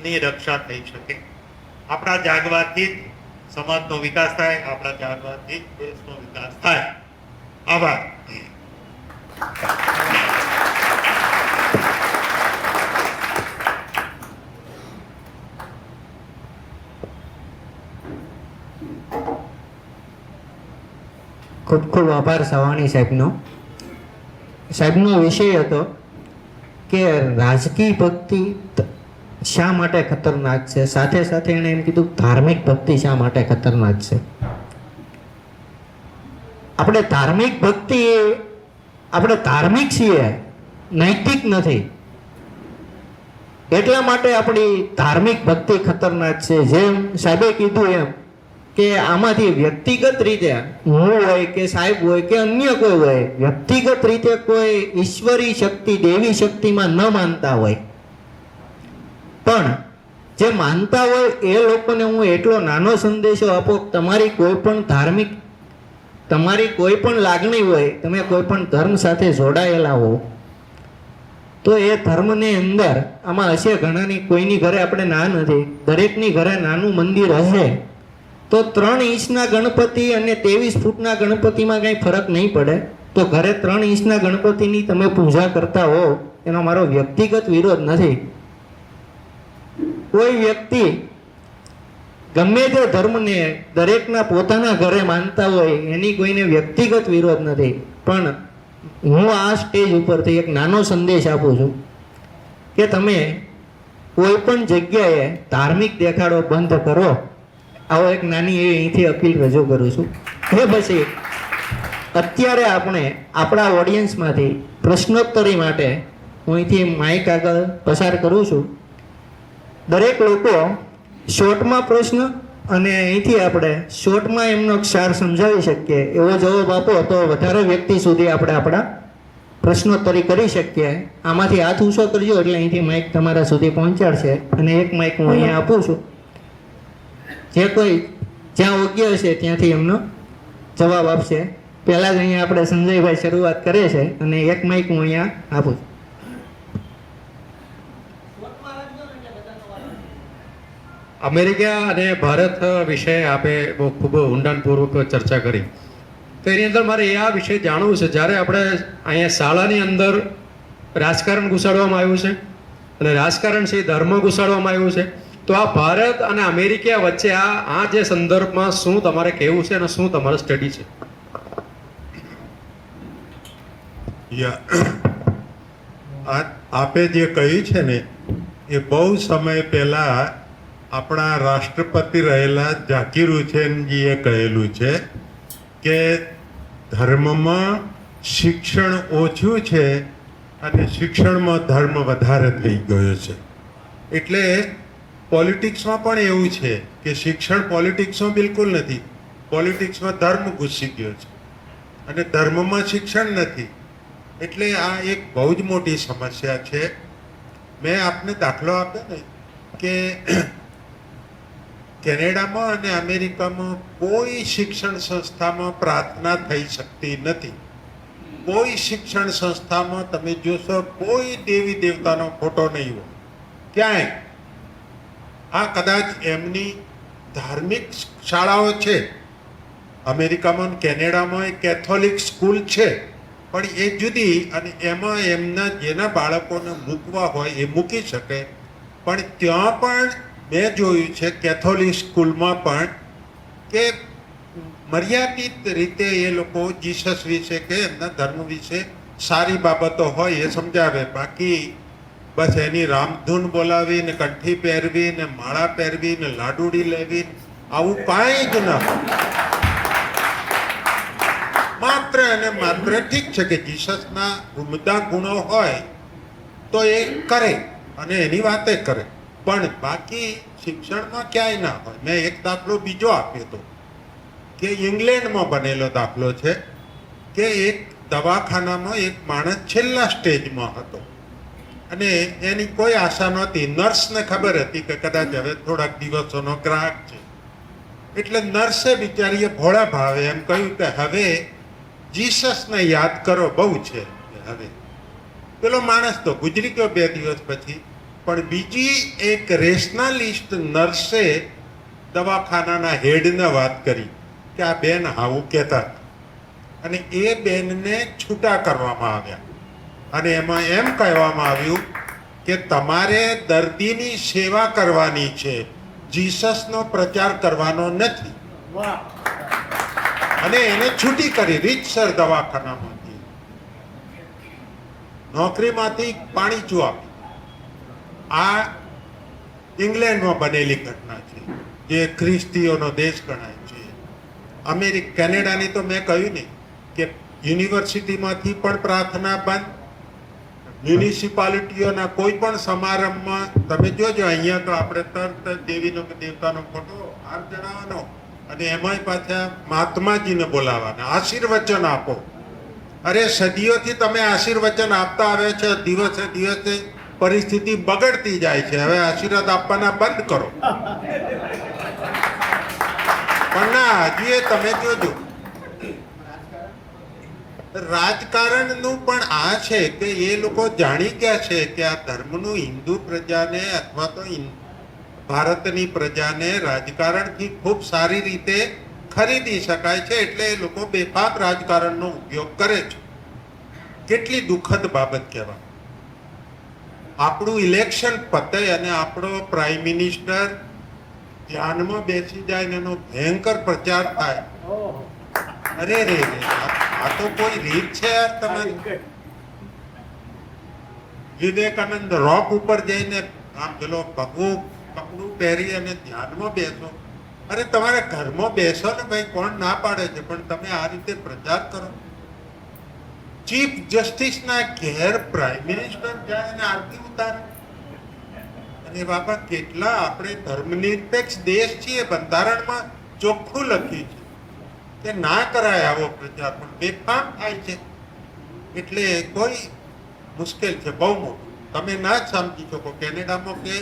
ની રક્ષા થઈ શકે. આપણા જાગવાથી જ સમાજનો વિકાસ થાય, આપણા જાગવાથી જ દેશનો વિકાસ થાય. આભાર. ખૂબ ખૂબ આભાર સવાણી સાહેબનો. સાહેબનો વિષય હતો કે રાજકીય ભક્તિ શા માટે ખતરનાક છે, સાથે સાથે એણે એમ કીધું ધાર્મિક ભક્તિ શા માટે ખતરનાક છે. આપણે ધાર્મિક ભક્તિ, આપણે ધાર્મિક છીએ, નૈતિક નથી, એટલા માટે આપણી ધાર્મિક ભક્તિ ખતરનાક છે. જેમ સાહેબે કીધું એમ કે આમાંથી વ્યક્તિગત રીતે હું હોય કે સાહેબ હોય કે અન્ય કોઈ હોય, વ્યક્તિગત રીતે કોઈ ઈશ્વરી શક્તિ, દેવી શક્તિમાં ન માનતા હોય, પણ જે માનતા હોય એ લોકોને હું એટલો નાનો સંદેશો આપો, તમારી કોઈ પણ ધાર્મિક, તમારી કોઈ પણ લાગણી હોય, તમે કોઈ પણ ધર્મ સાથે જોડાયેલા હો, તો એ ધર્મની અંદર આમાં હશે ઘણાની, કોઈની ઘરે આપણે ના નથી, દરેકની ઘરે નાનું મંદિર હશે, તો 3 ઇંચના ગણપતિ અને 23 ફૂટના ગણપતિમાં કંઈ ફરક નહીં પડે. તો ઘરે 3 ઇંચના ગણપતિની તમે પૂજા કરતા હો, એનો મારો વ્યક્તિગત વિરોધ નથી. કોઈ વ્યક્તિ ગમે તે ધર્મને દરેકના પોતાના ઘરે માનતા હોય, એની કોઈને વ્યક્તિગત વિરોધ નથી. પણ હું આ સ્ટેજ ઉપરથી એક નાનો સંદેશ આપું છું કે તમે કોઈ પણ જગ્યાએ ધાર્મિક દેખાડો બંધ કરો. આવો એક નાની એવી અહીંથી અપીલ રજૂ કરું છું. એ પછી અત્યારે આપણે આપણા ઓડિયન્સમાંથી પ્રશ્નોત્તરી માટે હું અહીંથી માઇક આગળ પસાર કરું છું. દરેક લોકો શોર્ટમાં પ્રશ્ન અને અહીંથી આપણે શોર્ટમાં એમનો સાર સમજાવી શકીએ એવો જવાબ આપો તો વધારે વ્યક્તિ સુધી આપણે આપણા પ્રશ્નોત્તરી કરી શકીએ. આમાંથી હાથ ઊંચો કરજો એટલે અહીંથી માઇક તમારા સુધી પહોંચાડશે. અને એક માઇક હું અહીંયા આપું છું. જે કોઈ જ્યાં યોગ્ય હશે ત્યાંથી એમનો જવાબ આપશે. પહેલાં જ અહીંયા આપણે સંજયભાઈ શરૂઆત કરે છે અને એક માઇક હું અહીંયા આપું છું. અમેરિકા અને ભારત વિશે આપે બહુ ખૂબ ઊંડાણપૂર્વક ચર્ચા કરી. તો એની અંદર મારે આ વિશે જાણવું છે, જ્યારે આપણે અહીંયા શાળાની અંદર રાજકારણ ઘુસાડવામાં આવ્યું છે અને રાજકારણ છે ધર્મ ઘુસાડવામાં આવ્યું છે, તો આ ભારત અને અમેરિકા વચ્ચે આ જે સંદર્ભમાં શું તમારે કહેવું છે અને શું તમારે સ્ટડી છે? આપે જે કહ્યું છે ને એ બહુ સમય પહેલા આપણા રાષ્ટ્રપતિ રહેલા ઝાકીર હુસેનજીએ કહેલું છે કે ધર્મમાં શિક્ષણ ઓછું છે અને શિક્ષણમાં ધર્મ વધારે થઈ ગયો છે. એટલે પોલિટિક્સમાં પણ એવું છે કે શિક્ષણ પોલિટિક્સમાં બિલકુલ નથી, પોલિટિક્સમાં ધર્મ ઘૂસી ગયો છે અને ધર્મમાં શિક્ષણ નથી. એટલે આ એક બહુ જ મોટી સમસ્યા છે. મેં આપને દાખલો આપ્યો ને કે કેનેડામાં અને અમેરિકામાં કોઈ શિક્ષણ સંસ્થામાં પ્રાર્થના થઈ શકતી નથી. કોઈ શિક્ષણ સંસ્થામાં તમે જોશો કોઈ દેવી દેવતાનો ફોટો નહીં હોય ક્યાંય. આ કદાચ એમની ધાર્મિક શાળાઓ છે. અમેરિકામાં કેનેડામાં કેથોલિક સ્કૂલ છે, પણ એ જુદી, અને એમાં એમના જેના બાળકોને મૂકવા હોય એ મૂકી શકે. પણ ત્યાં પણ મેં જોયું છે કેથોલિક સ્કૂલમાં પણ કે મર્યાદિત રીતે એ લોકો જીસસ વિશે કે એમના ધર્મ વિશે સારી બાબતો હોય એ સમજાવે. બાકી બસ એની રામધૂન બોલાવી ને કંઠી પહેરવી ને માળા પહેરવી ને લાડુડી લેવી આવું કાંઈ જ ન હોય. માત્ર અને માત્ર ઠીક છે કે જીસસના ઉમદા ગુણો હોય તો એ કરે અને એની વાતે કરે, પણ બાકી શિક્ષણમાં ક્યાંય ના હોય. મેં એક દાખલો બીજો આપ્યો હતો કે ઇંગ્લેન્ડમાં બનેલો દાખલો છે કે એક દવાખાનામાં એક માણસ છેલ્લા સ્ટેજમાં હતો અને એની કોઈ આશા નહોતી. નર્સને ખબર હતી કે કદાચ હવે થોડાક દિવસોનો ગ્રાહક છે, એટલે નર્સે બિચારીએ ભોળા ભાવે એમ કહ્યું કે હવે જીસસને યાદ કરો, બહુ છે હવે. પેલો માણસ તો ગુજરી ગયો 2 દિવસ પછી. પણ બીજી એક રેશનાલિસ્ટ નર્સે દવાખાનાના હેડને વાત કરી કે આ બેન આવું કહેતા હતા. અને એ બેનને છૂટા કરવામાં આવ્યા અને એમાં એમ કહેવામાં આવ્યું કે તમારે દર્દીની સેવા કરવાની છે, જીસસનો પ્રચાર કરવાનો નથી. અને એને છૂટી કરી રીતસર દવાખાનામાંથી, નોકરીમાંથી પાણીચું આપી. આ ઇંગ્લેન્ડમાં બનેલી ઘટના છે, જે ખ્રિસ્તીઓનો દેશ ગણાય છે. કેનેડાની તો મેં કહ્યું ને કે યુનિવર્સિટીમાંથી પણ પ્રાર્થના બંધ, મ્યુનિસિપાલિટીઓના કોઈ પણ સમારંભમાં તમે જોજો, અહીંયા તો આપણે તરત દેવીનો કે દેવતાનો ફોટો હાર ચડાવવાનો અને એમાંય પાછા મહાત્માજીને બોલાવવાના, આશીર્વચન આપો. અરે સદીઓથી તમે આશીર્વચન આપતા આવ્યા છો, દિવસે દિવસે પરિસ્થિતિ બગડતી જાય છે, હવે આશીર્વાદ આપવાના બંધ કરો. પણ ના, હજી એ તમે જોજો રાજકારણનું પણ આ છે કે એ લોકો જાણી ગયા છે કે આ ધર્મનું હિન્દુ પ્રજાને અથવા તો ભારતની પ્રજાને રાજકારણથી ખૂબ સારી રીતે ખરીદી શકાય છે, એટલે એ લોકો બેફામ રાજકારણનો ઉપયોગ કરે છે. કેટલી દુઃખદ બાબત કહેવાય. આપણું ઇલેક્શન પતે અને આપણો પ્રાઇમ મિનિસ્ટર ધ્યાનમાં બેસી જાય ને એનો ભયંકર પ્રચાર થાય. અરે રે આ તો કોઈ રીત છે યાર તમારી. વિવેકાનંદ રોક ઉપર જઈને આમ પેલો પગલું પહેરી અને ધ્યાનમાં બેસો. અરે તમારે ઘરમાં બેસો ને ભાઈ, કોણ ના પાડે છે, પણ તમે આ રીતે પ્રચાર કરો. ચીફ જસ્ટિસના ઘેર પ્રાઇમ મિનિસ્ટર જાય અને આરતી ઉતારે. અને બાબા કેટલા આપણે ધર્મનિરપેક્ષ દેશ છીએ, બંધારણમાં ચોખ્ખું લખ્યું છે કે ના કરાય આવો પ્રચાર, પણ બેફામ થાય છે. એટલે કોઈ મુશ્કેલ છે બહુ મોટું. તમે ના જ સમજી શકો. કેનેડામાં કે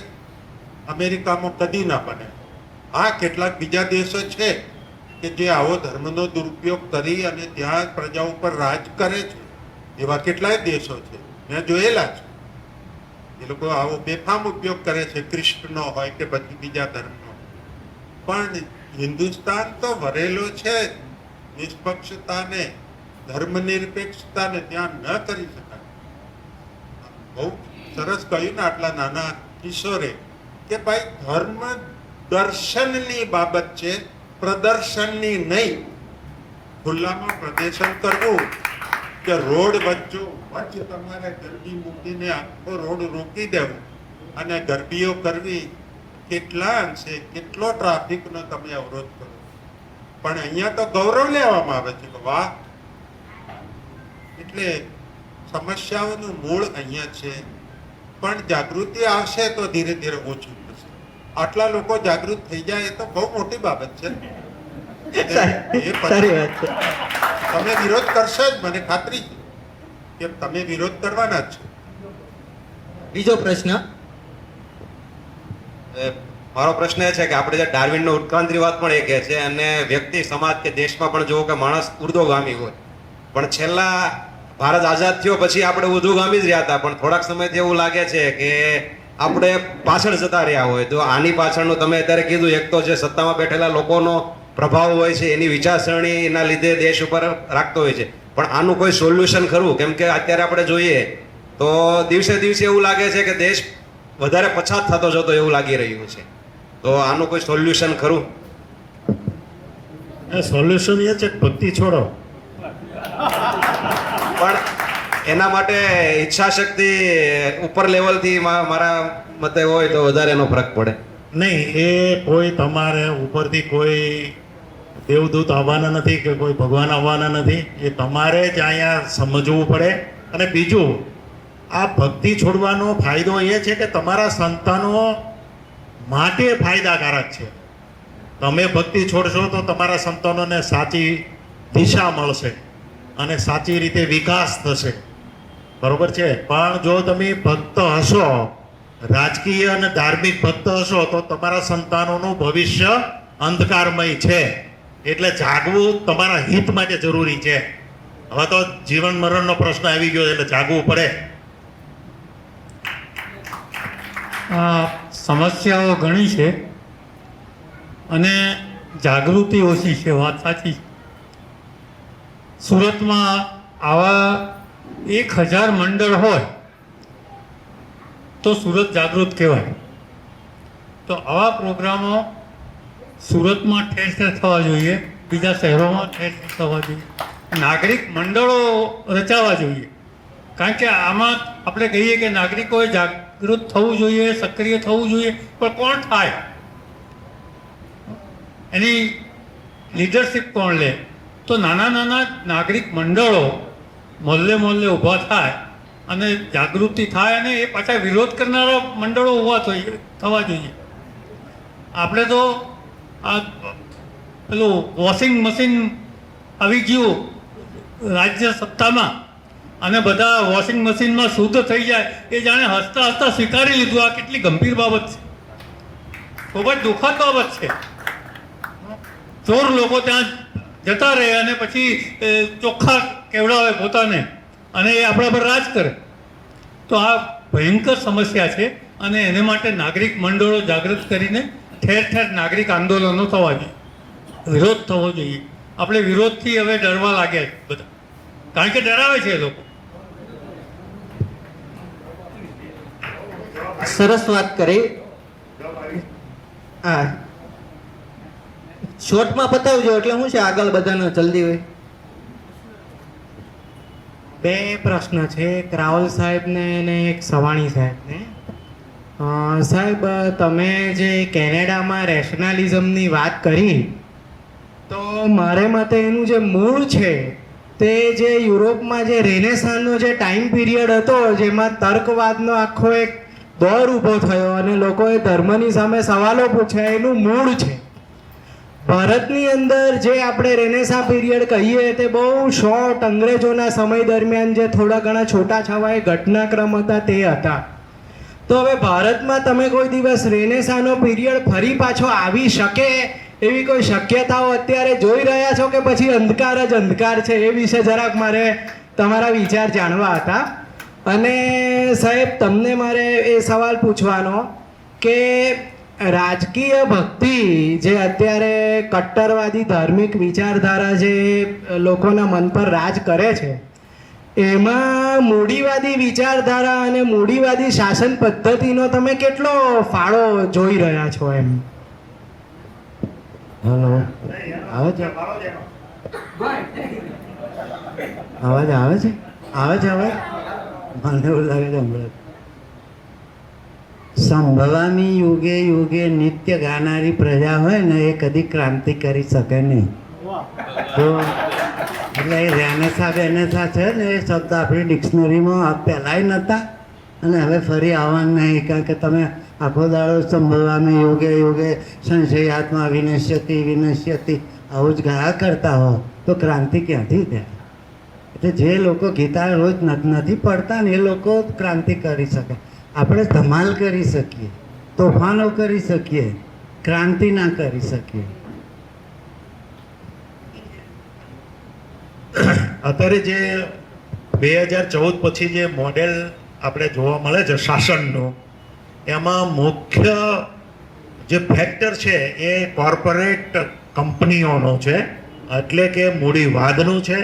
અમેરિકામાં કદી ના બને. હા, કેટલાક બીજા દેશો છે કે જે આવો ધર્મનો દુરુપયોગ કરી અને ત્યાં પ્રજા ઉપર રાજ કરે છે. એવા કેટલાય દેશો છે, મેં જોયેલા છે. એ લોકો આવો બેફામ ઉપયોગ કરે છે, કૃષ્ણનો હોય કે પછી બીજા ધર્મનો. પણ હિન્દુસ્તાન તો વરેલો છે નિષ્પક્ષતાને, ધર્મનિરપેક્ષતાને ત્યાં ન કરી શકાય. બહુ સરસ કહ્યું ને આટલા નાના કિશોરે કે ભાઈ ધર્મ દર્શનની બાબત છે, પ્રદર્શનની નહીં. ખુલ્લામાં પ્રદર્શન કરવું કે રોડ વચ્ચે તમારે ગરબી મૂકીને આખો રોડ રોકી દેવો અને ગરબીઓ કરવી, કેટલા અંશે કેટલો ટ્રાફિકનો તમે અવરોધ કરો. પણ અહીંયા તો ગૌરવ લેવામાં આવે છે કે વાહ. એટલે સમસ્યાઓનું મૂળ અહીંયા છે, પણ જાગૃતિ આવશે તો ધીરે ધીરે ઓછું થશે. આટલા લોકો જાગૃત થઈ જાય એ તો બહુ મોટી બાબત છે. સારી વાત છે. તમે વિરોધ કરશો જ, મને ખાતરી છે કે તમે વિરોધ કરવાના જ છો. બીજો પ્રશ્ન. મારો પ્રશ્ન એ છે કે આપણે જે ડાર્વિનનો ઉત્ક્રાંતિવાદ પણ એ કહે છે, અને વ્યક્તિ સમાજ કે દેશમાં પણ જુઓ કે માણસ ઉર્ધ્વગામી હોય, પણ છેલ્લા ભારત આઝાદ થયો પછી આપણે ઉર્ધ્વગામી જ રહ્યા હતા, પણ થોડાક સમયથી એવું લાગે છે કે આપણે પાછળ જતા રહ્યા હોય. તો આની પાછળનું તમે અત્યારે કીધું, એક તો જે સત્તામાં બેઠેલા લોકોનો પ્રભાવ હોય છે, એની વિચારસરણીના લીધે દેશ ઉપર રાખતો હોય છે, પણ આનું કોઈ સોલ્યુશન ખરું? કેમ કે અત્યારે આપણે જોઈએ તો દિવસે દિવસે એવું લાગે છે કે દેશ વધારે પછાત થતો જતો એવું લાગી રહ્યું છે. તો આનું કોઈ સોલ્યુશન ખરું? સોલ્યુશન એ છે કે ભક્તિ છોડો. પણ એના માટે ઈચ્છા શક્તિ ઉપર લેવલથી મારા મતે હોય તો વધારે એનો ફરક પડે. નહીં, એ કોઈ તમારે ઉપરથી કોઈ દેવદૂત આવવાના નથી કે કોઈ ભગવાન આવવાના નથી. એ તમારે જ અહીંયા સમજવું પડે. અને બીજું, આ ભક્તિ છોડવાનો ફાયદો એ છે કે તમારા સંતાનો માટે ફાયદાકારક છે. તમે ભક્તિ છોડશો તો તમારા સંતાનોને સાચી દિશા મળશે અને સાચી રીતે વિકાસ થશે. બરોબર છે? પણ જો તમે ભક્ત હશો, રાજકીય અને ધાર્મિક ભક્ત હશો, તો તમારા સંતાનોનું ભવિષ્ય અંધકારમય છે. એટલે જાગવું તમારા હિત માટે જરૂરી છે. હવે તો જીવન મરણનો પ્રશ્ન આવી ગયો, એટલે જાગવું પડે. સમસ્યાઓ ઘણી છે અને જાગૃતિ ઓછી છે, વાત સાચી છે. સુરતમાં આવા 1000 મંડળ હોય તો સુરત જાગૃત કહેવાય. તો આવા પ્રોગ્રામો સુરતમાં ઠેર ઠેર થવા જોઈએ, બીજા શહેરોમાં ઠેર ઠેર થવા જોઈએ. નાગરિક મંડળો રચાવા જોઈએ, કારણ કે આમાં આપણે કહીએ કે નાગરિકોએ જાગૃત થવું જોઈએ, સક્રિય થવું જોઈએ, પણ કોણ થાય, એની લીડરશિપ કોણ લે? તો નાના નાના નાગરિક મંડળો મોહલ્લે મોહલ્લે ઊભા થાય અને જાગૃતિ થાય, અને એ પાછા વિરોધ કરનારા મંડળો ઊભા થવા જોઈએ. આપણે તો આ પેલું વોશિંગ મશીન આવી ગયું રાજ્ય સત્તામાં, અને બધા વોશિંગ મશીનમાં શુદ્ધ થઈ જાય એ જાણે હસતા હસતા સ્વીકારી લીધું. આ કેટલી ગંભીર બાબત છે, ખૂબ જ દુઃખદ બાબત છે. ચોર લોકો ત્યાં જતા રહે અને પછી ચોખ્ખા કેવડાવે પોતાને, અને એ આપણા પર રાજ કરે. તો આ ભયંકર સમસ્યા છે, અને એને માટે નાગરિક મંડળો જાગૃત કરીને ઠેર ઠેર નાગરિક આંદોલનો થવા જોઈએ, વિરોધ થવો જોઈએ. આપણે વિરોધથી હવે ડરવા લાગ્યા છે બધા, કારણ કે ડરાવે છે એ લોકો. સરસ વાત કરી. હા, શોર્ટમાં પતાવજો એટલે શું છે, આગળ બધાને જલ્દી હોય. બે પ્રશ્ન છે, એક રાહુલ સાહેબને અને એક સવાણી સાહેબને. સાહેબ, તમે જે કેનેડામાં રેશનાલિઝમની વાત કરી, તો મારે મતે એનું જે મૂળ છે તે જે યુરોપમાં જે રેનેસાંસનો જે ટાઈમ પીરિયડ હતો, જેમાં તર્કવાદનો આખો એક દોર ઊભો થયો અને લોકોએ ધર્મની સામે સવાલો પૂછ્યા, એનું મૂળ છે. ભારતની અંદર જે આપણે રેનેસા પીરિયડ કહીએ તે બહુ શોર્ટ, અંગ્રેજોના સમય દરમિયાન જે થોડા ઘણા છૂટાછવાયા ઘટનાક્રમ હતા તે હતા. તો હવે ભારતમાં તમે કોઈ દિવસ રેનેસાનો પીરિયડ ફરી પાછો આવી શકે એવી કોઈ શક્યતાઓ અત્યારે જોઈ રહ્યા છો, કે પછી અંધકાર જ અંધકાર છે? એ વિશે જરાક મારે તમારા વિચાર જાણવા હતા. અને સાહેબ, તમને મારે એ સવાલ પૂછવાનો કે રાજકીય ભક્તિ જે અત્યારે કટ્ટરવાદી ધાર્મિક વિચારધારા જે લોકોના મન પર રાજ કરે છે, એમાં મૂડીવાદી વિચારધારા અને મૂડીવાદી શાસન પદ્ધતિનો તમે કેટલો ફાળો જોઈ રહ્યા છો? એમ. હેલો, આવે છે? અવાજ આવે છે? આવે છે અવાજ? મને એવું લાગે છે હમણાં. સંભવામી યુગે યુગે નિત્ય ગાનારી પ્રજા હોય ને, એ કદી ક્રાંતિ કરી શકે નહીં. તો એટલે એ રેનેસા બેનેસા છે ને, એ શબ્દ આપણી ડિક્શનરીમાં પહેલાંય નહોતા અને હવે ફરી આવવાનું નહીં. કારણ કે તમે આખો દાડો સંભવામી યુગે યુગે સંશયાત્મા વિનશ્યતિ વિનશ્યતિ આવું જ ગાયા કરતા હો તો ક્રાંતિ ક્યાંથી થાય? એટલે જે લોકો ગીતા રોજ નથી પડતા ને, એ લોકો ક્રાંતિ કરી શકે. આપણે ધમાલ કરી શકીએ, તોફાનો કરી શકીએ, ક્રાંતિ ના કરી શકીએ. અત્યારે જે 2014 પછી જે મોડેલ આપણે જોવા મળે છે શાસનનું, એમાં મુખ્ય જે ફેક્ટર છે એ કોર્પોરેટ કંપનીઓનો છે, એટલે કે મૂડીવાદનું છે.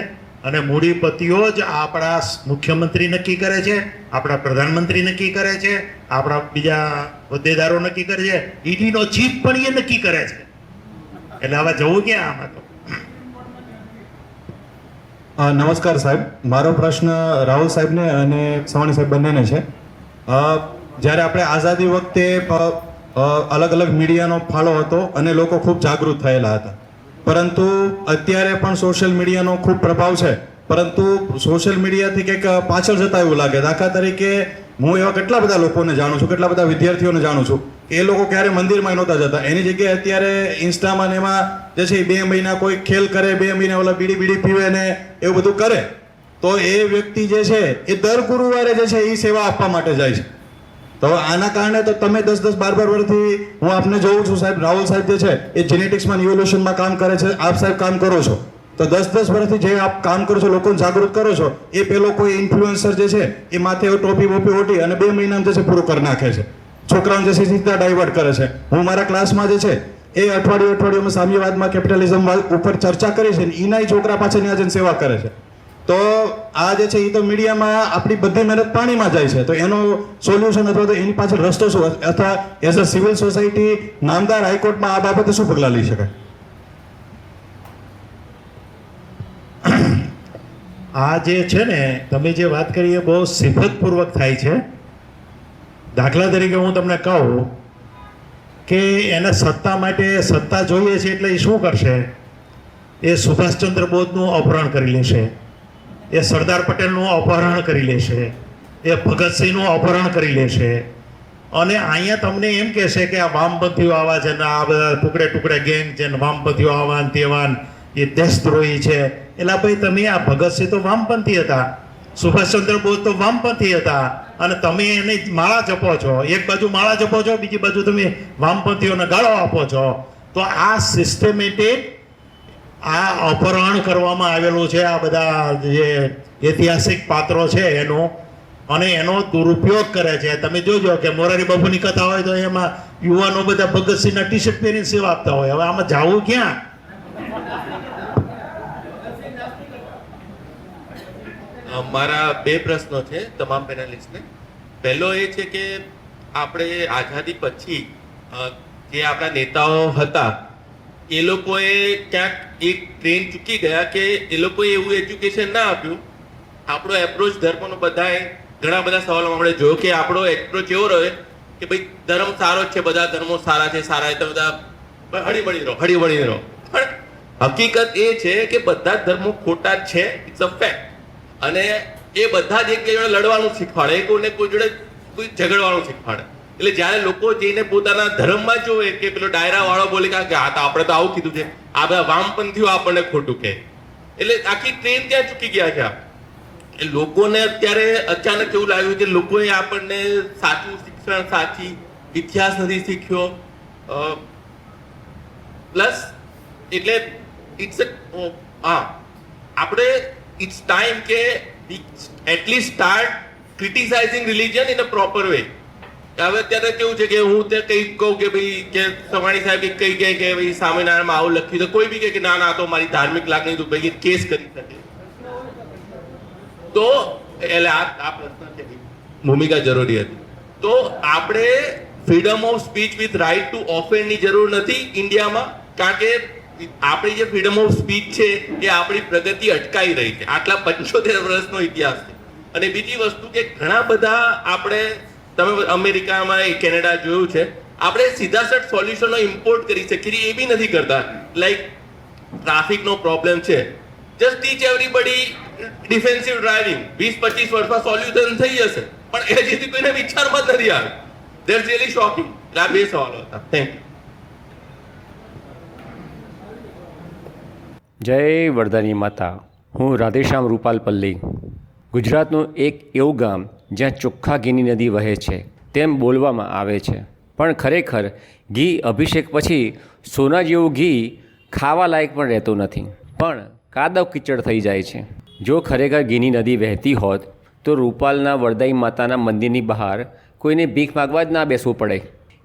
અને મૂડીપતિઓ જ આપણા મુખ્યમંત્રી નક્કી કરે છે, આપણા પ્રધાનમંત્રી નક્કી કરે છે, આપણા બીજા હોદ્દેદારો નક્કી કરે છે, ઈડીનો ચીફ પણ એ નક્કી કરે છે. એટલે હવે જવું ક્યાં આમાં? તો નમસ્કાર સાહેબ, મારો પ્રશ્ન રાહુલ સાહેબને અને સવાણી સાહેબ બંનેને છે. જ્યારે આપણે આઝાદી વખતે અલગ અલગ મીડિયાનો ફાળો હતો અને લોકો ખૂબ જાગૃત થયેલા હતા, પરંતુ અત્યારે પણ સોશિયલ મીડિયાનો ખૂબ પ્રભાવ છે, પરંતુ સોશિયલ મીડિયાથી કંઈક પાછળ જતા એવું લાગે. દાખલા તરીકે હું એવા કેટલા બધા લોકોને જાણું છું, કેટલા બધા વિદ્યાર્થીઓને જાણું છું, એ લોકો ક્યારે મંદિરમાં નહોતા જતા. એની જગ્યાએ અત્યારે ઇન્સ્ટામાં ને એમાં જે છે 2 મહિના કોઈ ખેલ કરે, 2 મહિના ઓલા બીડી પીવે ને એવું બધું કરે, તો એ વ્યક્તિ જે છે એ દર ગુરુવારે જે છે એ સેવા આપવા માટે જાય છે. તો આના કારણે તો તમે 10-12 વર્ષથી હું આપને જોઉં છું સાહેબ, રાહુલ સાહેબ જે છે એ જેનેટિક્સમાં ઇવોલ્યુશનમાં કામ કરે છે, આપ સાહેબ કામ કરો છો. તો 10 વર્ષથી જે આપ કામ કરો છો, લોકોને જાગૃત કરો છો, એ પેલો કોઈ ઇન્ફ્લુએન્સર જે છે એ માથે ટોપી બોપી ઓઢી અને 2 મહિનામાં જે છે પૂરું કરી નાખે છે. છોકરાઓને જે છે સીધા ડાયવર્ટ કરે છે. હું મારા ક્લાસમાં જે છે એ અઠવાડિયું સામ્યવાદમાં કેપિટલિઝમ ઉપર ચર્ચા કરી છે, એના છોકરા પાછળ ત્યાં જઈને સેવા કરે છે. તો આ જે છે એ તો મીડિયામાં આપણી બધી મહેનત પાણીમાં જાય છે. તો એનો સોલ્યુશન અથવા તો એની પાછળ રસ્તો શું, અથવા એઝ અ સિવિલ સોસાયટી નામદાર હાઈકોર્ટમાં આ બાબતે શું પગલાં લઈ શકાય? આ જે છે ને તમે જે વાત કરી એ બહુ સિફતપૂર્વક થાય છે. દાખલા તરીકે હું તમને કહું કે એને સત્તા માટે સત્તા જોઈએ છે એટલે એ શું કરશે? એ સુભાષચંદ્ર બોઝનું અપહરણ કરી લેશે, એ સરદાર પટેલનું અપહરણ કરી લેશે, એ ભગતસિંહનું અપહરણ કરી લેશે, અને અહીંયા તમને એમ કહેશે કે આ વામપંથીઓ આવા છે ને આ બધા ટુકડે ટુકડે ગેંગ છે ને વામપંથીઓ આવા ને તેવા એ દેશદ્રોહી છે. એટલે ભાઈ તમે આ ભગતસિંહ તો વામપંથી હતા, સુભાષચંદ્ર બોઝ તો વામપંથી હતા, અને તમે એને માળા જપો છો. એક બાજુ માળા જપો છો, બીજી બાજુ તમે વામપંથીઓને ગાળો આપો છો. તો આ સિસ્ટમેટિક આ અપહરણ કરવામાં આવેલું છે આ બધા જે ઐતિહાસિક પાત્રો છે એનું, અને એનો દુરુપયોગ કરે છે. તમે જોજો કે મોરારી બાપુની કથા હોય તો એમાં યુવાનો બધા ભગતસિંહના ટી શર્ટ પહેરીને સેવા આપતા હોય. હવે આમાં જવું ક્યાં? મારા બે પ્રશ્નો છે તમામ પેનલિસ્ટને. પહેલો એ છે કે આપણે આઝાદી પછી જે આપણા નેતાઓ હતા એ લોકોએ ક્યાંક એક ટ્રેન ચૂકી ગયા કે એ લોકોએ એવું એજ્યુકેશન ના આપ્યું. આપણો એપ્રોચ ધર્મનો બધાએ ઘણા બધા સવાલોમાં આપણે જોયો કે આપણો એપ્રોચ એવો રહ્યો કે ભાઈ ધર્મ સારો જ છે, બધા ધર્મો સારા છે, સારા તો બધા હળીમળી રહો. પણ હકીકત એ છે કે બધા જ ધર્મો ખોટા જ છે, ઇટ્સ અ ફેક્ટ. અને એ બધા જ એક જોડે લડવાનું શીખવાડે, કોઈને કોઈ જોડે કોઈ ઝઘડવાનું શીખવાડે. એટલે જ્યારે લોકો જઈને પોતાના ધર્મમાં જોવે કે પેલો ડાયરા વાળો બોલે કે હા તો આપણે તો આવું કીધું છે, આ બધા વામપંથીઓ આપણને ખોટું કહે, એટલે આખી ટ્રેન ત્યાં ચૂકી ગયા છે. એ લોકોને અત્યારે અચાનક એવું લાગ્યું કે લોકોએ આપણને સાચું શિક્ષણ, સાચી ઇતિહાસ નથી શીખ્યો. પ્લસ એટલે ઇટ્સ આપણે it's time કે we at least start criticizing religion in a proper way. હવે અત્યારે કેવું છે કે હું તે કંઈ કહું કે ભાઈ કે સવાણી સાહેબ કંઈ કહે કે ભાઈ સ્વામિનારાયણમાં આવું લખ્યું, તો કોઈ બી કહે કે ના ના તો મારી ધાર્મિક લાગણી તો ભાઈ કેસ કરી શકે. તો એટલે આ પ્રશ્ન છે, ભૂમિકા જરૂરી હતી. તો આપણે freedom of speech with right to ઓફેન્ડની જરૂર નથી ઇન્ડિયામાં, કારણ કે આપણી જે ફ્રીડમ ઓફ સ્પીચ છે એ આપણી પ્રગતિ અટકાવી રહી છે. આટલા 75 વર્ષનો ઇતિહાસ છે. અને બીજી વસ્તુ કે ઘણા બધા આપણે, તમે અમેરિકામાં કેનેડા જોયું છે, આપણે સીધા સટ સોલ્યુશનો ઇમ્પોર્ટ કરી શકીએ, એ બી નથી કરતા. લાઈક ટ્રાફિકનો પ્રોબ્લેમ છે, જસ્ટ ટીચ એવરીબડી ડિફેન્સિવ ડ્રાઇવિંગ, 20-25 વર્ષમાં સોલ્યુશન થઈ જશે, પણ એ જેથી કોઈને વિચારમાં જ નથી આવ્યું. That's really shocking. આ બે સવાલો હતા. Thank you. જય વરદાની માતા. હું રાધેશ્યામ રૂપાલ પલ્લી. ગુજરાતનું એક એવું ગામ જ્યાં ચોખ્ખા ઘીની નદી વહે છે તેમ બોલવામાં આવે છે, પણ ખરેખર ઘી અભિષેક પછી સોના જેવું ઘી ખાવા લાયક પણ રહેતું નથી, પણ કાદવ કીચડ થઈ જાય છે. જો ખરેખર ઘીની નદી વહેતી હોત તો રૂપાલના વરદાઈ માતાના મંદિરની બહાર કોઈને ભીખ માગવા જ ના બેસવું પડે.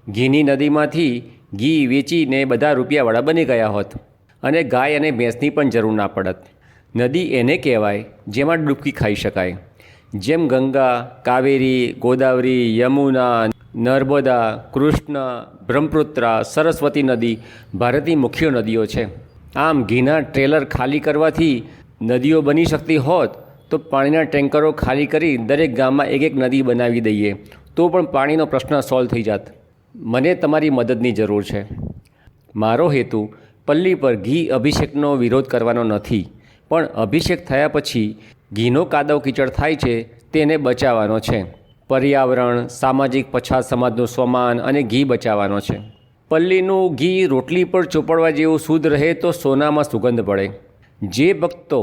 ઘીની નદીમાંથી ઘી વેચીને બધા રૂપિયાવાળા બની ગયા હોત, અને ગાય અને ભેંસની પણ જરૂર ના પડત. નદી એને કહેવાય જેમાં ડૂબકી ખાઈ શકાય. જેમ ગંગા, કાવેરી, ગોદાવરી, યમુના, નર્મદા, કૃષ્ણ, બ્રહ્મપુત્રા, સરસ્વતી નદી ભારતની મુખ્ય નદીઓ છે. આમ ઘીના ટ્રેલર ખાલી કરવાથી નદીઓ બની શકતી હોત તો પાણીના ટેન્કરો ખાલી કરી દરેક ગામમાં એક નદી બનાવી દઈએ તો પણ પાણીનો પ્રશ્ન સોલ્વ થઈ જાત. મને તમારી મદદની જરૂર છે. મારો હેતુ પલ્લી પર ઘી અભિષેકનો વિરોધ કરવાનો નથી, પણ અભિષેક થયા પછી ઘીનો કાદવ કીચડ થાય છે તેને બચાવવાનો છે. પર્યાવરણ, સામાજિક પછાત સમાજનું સ્વમાન અને ઘી બચાવવાનો છે. પલ્લીનું ઘી રોટલી પર ચોપડવા જેવું શુદ્ધ રહે તો સોનામાં સુગંધ પડે. જે ભક્તો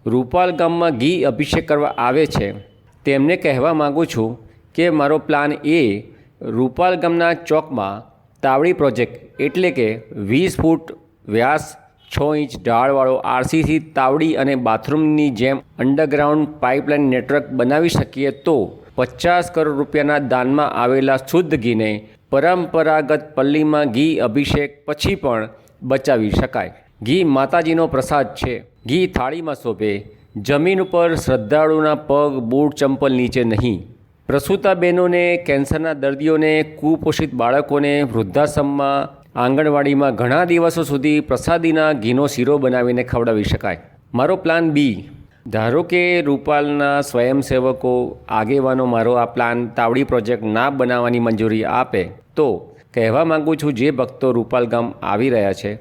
રૂપાલ ગામમાં ઘી અભિષેક કરવા આવે છે તેમને કહેવા માગું છું કે મારો પ્લાન એ રૂપાલ ગામના ચોકમાં તાવડી પ્રોજેક્ટ એટલે કે 20 ફૂટ વ્યાસ 6 ઇંચ ઢાળવાળો આરસીસી તાવડી અને બાથરૂમની જેમ અંડરગ્રાઉન્ડ પાઇપલાઇન નેટવર્ક બનાવી શકીએ તો 50 કરોડ રૂપિયાના દાનમાં આવેલા શુદ્ધ ઘીને પરંપરાગત પલ્લીમાં ઘી અભિષેક પછી પણ બચાવી શકાય. ઘી માતાજીનો પ્રસાદ છે. ઘી થાળીમાં શોભે, જમીન ઉપર શ્રદ્ધાળુના પગ બૂટ ચંપલ નીચે નહીં. પ્રસૂતા બહેનોને, કેન્સરના દર્દીઓને, કુપોષિત બાળકોને વૃદ્ધાશ્રમમાં, આંગણવાડીમાં ઘણા દિવસો સુધી પ્રસાદીના ઘીનો શીરો બનાવીને ખવડાવી શકાય. મારો પ્લાન બી, ધારો કે રૂપાલના સ્વયંસેવકો આગેવાનો મારો આ પ્લાન તાવડી પ્રોજેક્ટ ના બનાવવાની મંજૂરી આપે તો કહેવા માગું છું, જે ભક્તો રૂપાલ ગામ આવી રહ્યા છે,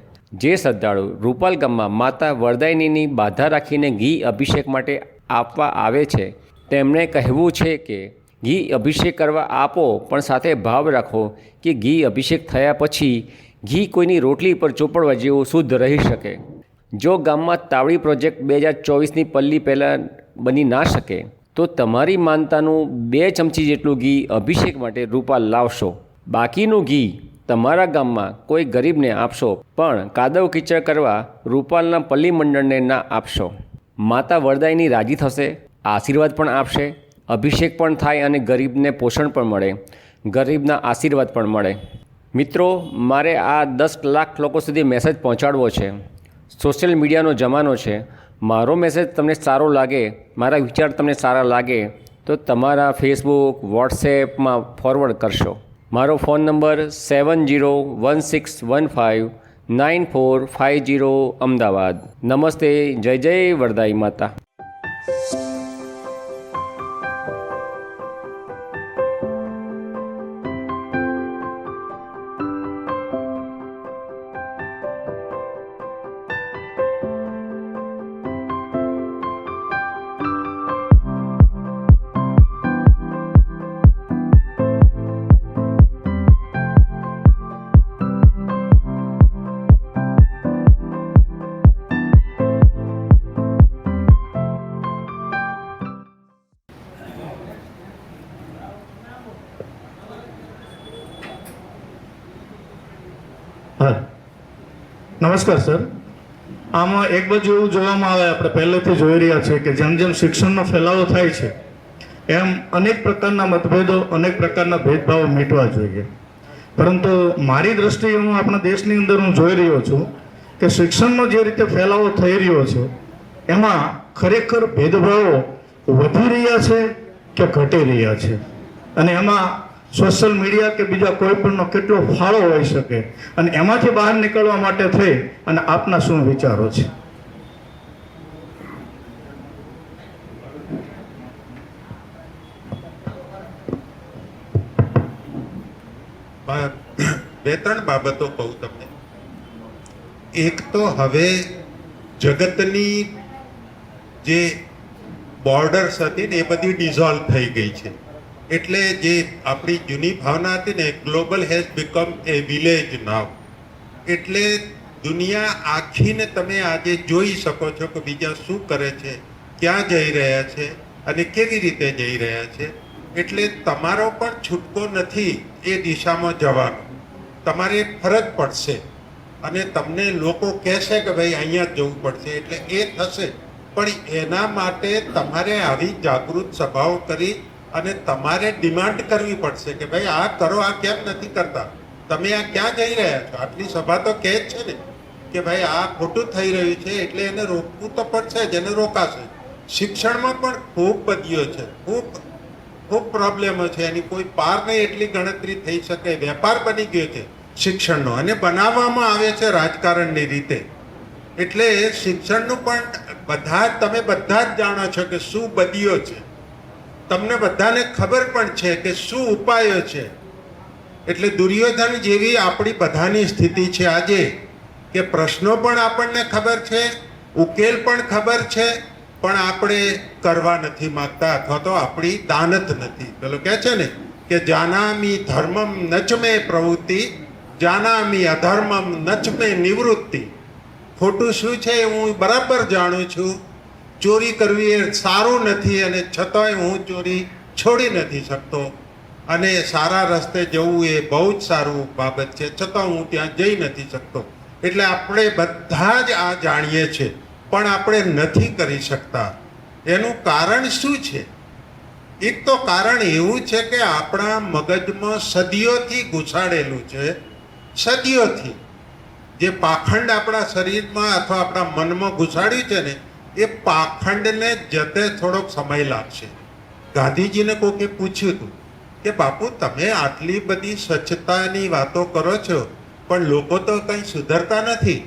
જે શ્રદ્ધાળુ રૂપાલ ગામમાં માતા વરદાયિનીની બાધા રાખીને ઘી અભિષેક માટે આપવા આવે છે, તેમણે કહેવું છે કે ઘી અભિષેક કરવા આપો, પણ સાથે ભાવ રાખો કે ઘી અભિષેક થયા પછી ઘી કોઈની રોટલી પર ચોપડવા જેવું શુદ્ધ રહી શકે. જો ગામમાં તાવડી પ્રોજેક્ટ 2024ની પલ્લી પહેલાં બની ના શકે તો તમારી માનતાનું 2 ચમચી જેટલું ઘી અભિષેક માટે રૂપાલ લાવશો. બાકીનું ઘી તમારા ગામમાં કોઈ ગરીબને આપશો, પણ કાદવ કીચડ કરવા રૂપાલના પલ્લી મંડળને ના આપશો. માતા વરદાયિની રાજી થશે, આશીર્વાદ પણ આપશે, અભિષેક પણ થાય અને ગરીબને પોષણ પણ મળે, ગરીબના આશીર્વાદ પણ મળે. મિત્રો, મારે આ 10 લાખ લોકો સુધી મેસેજ પહોંચાડવો છે. સોશિયલ મીડિયાનો જમાનો છે. મારો મેસેજ તમને સારો લાગે, મારા વિચાર તમને સારા લાગે તો તમારા ફેસબુક, વોટ્સએપમાં ફોરવર્ડ કરશો. મારો ફોન નંબર 7016159450 અમદાવાદ. નમસ્તે. જય જય વરદાઈ માતા. હા, નમસ્કાર સર. આમાં એક બાજુ એવું જોવામાં આવે, આપણે પહેલેથી જોઈ રહ્યા છીએ કે જેમ જેમ શિક્ષણનો ફેલાવો થાય છે એમ અનેક પ્રકારના મતભેદો, અનેક પ્રકારના ભેદભાવો મિટવા જોઈએ. પરંતુ મારી દ્રષ્ટિએ હું આપણા દેશની અંદર હું જોઈ રહ્યો છું કે શિક્ષણનો જે રીતે ફેલાવો થઈ રહ્યો છે એમાં ખરેખર ભેદભાવો વધી રહ્યા છે કે ઘટી રહ્યા છે, અને એમાં સોશિયલ મીડિયા કે બીજા કોઈ પણનો કેટલો ફાળો હોઈ શકે, અને એમાંથી બહાર નીકળવા માટે થઈ અને આપના શું વિચારો છે? બે ત્રણ બાબતો કહું તમને. એક તો હવે જગતની જે બોર્ડર્સ હતી ને એ બધી ડિઝોલ્વ થઈ ગઈ છે. એટલે જે આપણી જૂની ભાવના હતી ને, global has become a village now. એટલે દુનિયા આખીને તમે આજે જોઈ શકો છો કે બીજા શું કરે છે, ક્યાં જઈ રહ્યા છે અને કેવી રીતે જઈ રહ્યા છે. એટલે તમારો પણ છૂટકો નથી એ દિશામાં જવાનો. તમારે ફરજ પડશે, અને તમને લોકો કહેશે કે ભાઈ અહીંયા જ જવું પડશે, એટલે એ થશે. પણ એના માટે તમારે આવી જાગૃત સભાઓ કરી અને તમારે ડિમાન્ડ કરવી પડશે કે ભાઈ આ કરો, આ કેમ નથી કરતા, તમે આ ક્યાં જઈ રહ્યા છો? આટલી સભા તો કહે જ છે ને કે ભાઈ આ ખોટું થઈ રહ્યું છે, એટલે એને રોકવું તો પડશે જ, એને રોકાશે. શિક્ષણમાં પણ ખૂબ બદીઓ છે, ખૂબ પ્રોબ્લેમો છે, એની કોઈ પાર નહીં એટલી ગણતરી થઈ શકે. વેપાર બની ગયો છે શિક્ષણનો, અને બનાવવામાં આવે છે રાજકારણની રીતે. એટલે શિક્ષણનું પણ તમે બધા જ જાણો છો કે શું બદીઓ છે, તમને બધાને ખબર પણ છે કે શું ઉપાયો છે. એટલે દુર્યોધન જેવી આપણી બધાની સ્થિતિ છે આજે, કે પ્રશ્નો પણ આપણને ખબર છે, ઉકેલ પણ ખબર છે, પણ આપણે કરવા નથી માંગતા, અથવા તો આપણી દાનત નથી. પેલો કહે છે ને કે જાનામી ધર્મમ નચમે પ્રવૃત્તિ, જાનામી અધર્મમ નચમે નિવૃત્તિ. ખોટું શું છે એ હું બરાબર જાણું છું. ચોરી કરવી એ સારું નથી, અને છતાંય હું ચોરી છોડી નથી શકતો, અને સારા રસ્તે જવું એ બહુ જ સારું બાબત છે, છતાં હું ત્યાં જઈ નથી શકતો. એટલે આપણે બધા જ આ જાણીએ છીએ, પણ આપણે નથી કરી શકતા. એનું કારણ શું છે? એક તો કારણ એવું છે કે આપણા મગજમાં સદીઓથી ઘુસાડેલું છે, સદીઓથી જે પાખંડ આપણા શરીરમાં અથવા આપણા મનમાં ઘુસાડ્યું છે ને, એ પાખંડને જતે થોડોક સમય લાગશે. ગાંધીજીને કોકે પૂછ્યું હતું કે બાપુ તમે આટલી બધી સ્વચ્છતાની વાતો કરો છો પણ લોકો તો કંઈ સુધરતા નથી.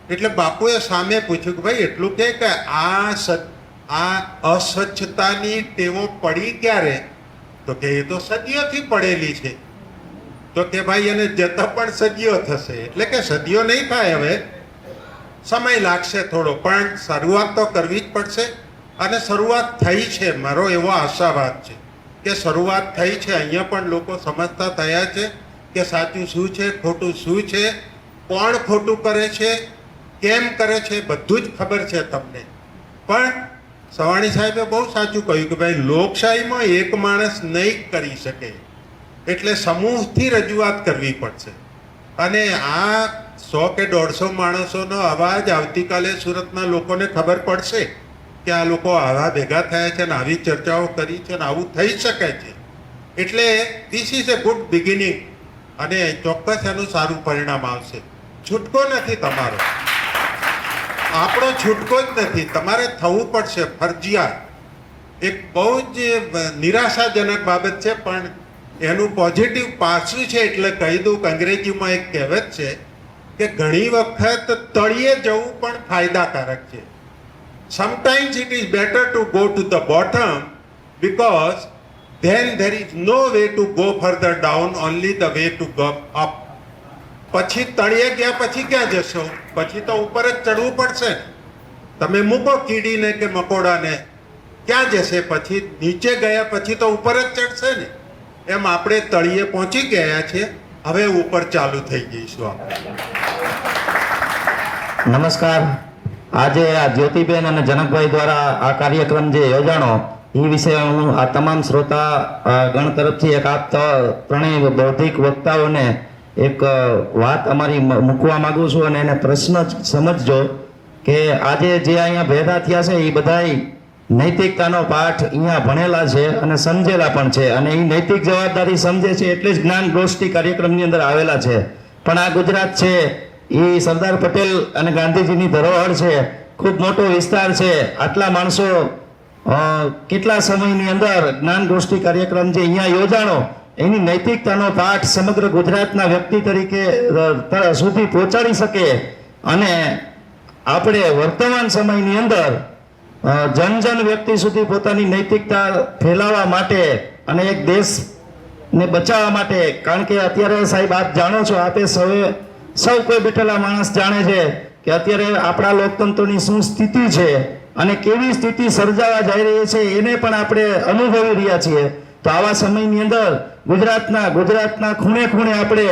એટલે બાપુએ સામે પૂછ્યું કે ભાઈ એટલું કે આ અસ્વચ્છતાની ટેવો પડી ક્યારે? તો કે એ તો સદીઓથી પડેલી છે. તો કે ભાઈ એને જતા પણ સદીઓ થશે. એટલે કે સદીઓ નહીં થાય, હવે સમય લાગશે થોડો, પણ શરૂઆત તો કરવી જ પડશે. અને શરૂઆત થઈ છે, મારો એવો આશાવાદ છે કે શરૂઆત થઈ છે. અહીંયા પણ લોકો સમજતા થયા છે કે સાચું શું છે, ખોટું શું છે, કોણ ખોટું કરે છે, કેમ કરે છે, બધું જ ખબર છે તમને. પણ સવાણી સાહેબે બહુ સાચું કહ્યું કે ભાઈ લોકશાહીમાં એક માણસ નહીં કરી શકે, એટલે સમૂહથી રજૂઆત કરવી પડશે. અને આ 100 કે 150 માણસોનો અવાજ આવતીકાલે સુરતના લોકોને ખબર પડશે કે આ લોકો આવા ભેગા થયા છે અને આવી ચર્ચાઓ કરી છે અને આવું થઈ શકે છે. એટલે this is A good beginning અને ચોક્કસ એનું સારું પરિણામ આવશે. છૂટકો નથી તમારો, આપણો છૂટકો જ નથી, તમારે થવું પડશે ફરજિયાત. એક બહુ જ નિરાશાજનક બાબત છે પણ એનું પોઝિટિવ પાસું છે એટલે કહી દઉં કે અંગ્રેજીમાં એક કહેવત છે કે ઘણી વખત તળિયે જવું પણ ફાયદાકારક છે. Sometimes it is better to go to the bottom because then there is no way to go further down, only the way to go up. પછી તળિયે ગયા પછી ક્યાં જશો? પછી તો ઉપર જ ચડવું પડશે. તમે મૂકો કીડીને કે મકોડાને, ક્યાં જશે? પછી નીચે ગયા પછી તો ઉપર જ ચડશે ને. એમ આપણે તળિયે પહોંચી ગયા છે, હવે ઉપર ચાલુ થઈ જઈશું આપણે. નમસ્કાર. આજે આ જ્યોતિબેન અને જનકભાઈ દ્વારા આ કાર્યક્રમ જે યોજાણો એ વિશે હું આ તમામ શ્રોતા ગણ તરફથી એક આપ ત્રણેય બૌદ્ધિક વક્તાઓને એક વાત અમારી મૂકવા માંગુ છું અને એને પ્રશ્ન જ સમજજો કે આજે જે અહીંયા ભેગા થયા છે એ બધાય નૈતિકતાનો પાઠ અહીંયા ભણેલા છે અને સમજેલા પણ છે અને એ નૈતિક જવાબદારી સમજે છે એટલે જ જ્ઞાન ગોષ્ઠી કાર્યક્રમની અંદર આવેલા છે. પણ આ ગુજરાત છે એ સરદાર પટેલ અને ગાંધીજીની ધરોહર છે, ખૂબ મોટો વિસ્તાર છે. આટલા માણસો કેટલા સમયની અંદર જ્ઞાન ગોષ્ઠી કાર્યક્રમ જે અહીંયા યોજાણો એની નૈતિકતાનો પાઠ સમગ્ર ગુજરાતના વ્યક્તિ તરીકે સુધી પહોંચાડી શકે અને આપણે વર્તમાન સમયની અંદર જન વ્યક્તિ સુધી પોતાની નૈતિકતા ફેલાવવા માટે અને એક દેશને બચાવવા માટે, કારણ કે અત્યારે સાહેબ આપ જાણો છો, આપે સૌ કોઈ બેઠેલા માણસ જાણે છે કે અત્યારે આપણા લોકતંત્રની શું સ્થિતિ છે અને કેવી સ્થિતિ સર્જાવા જઈ રહી છે એને પણ આપણે અનુભવી રહ્યા છીએ. તો આવા સમયની અંદર ગુજરાતના ખૂણે ખૂણે આપણે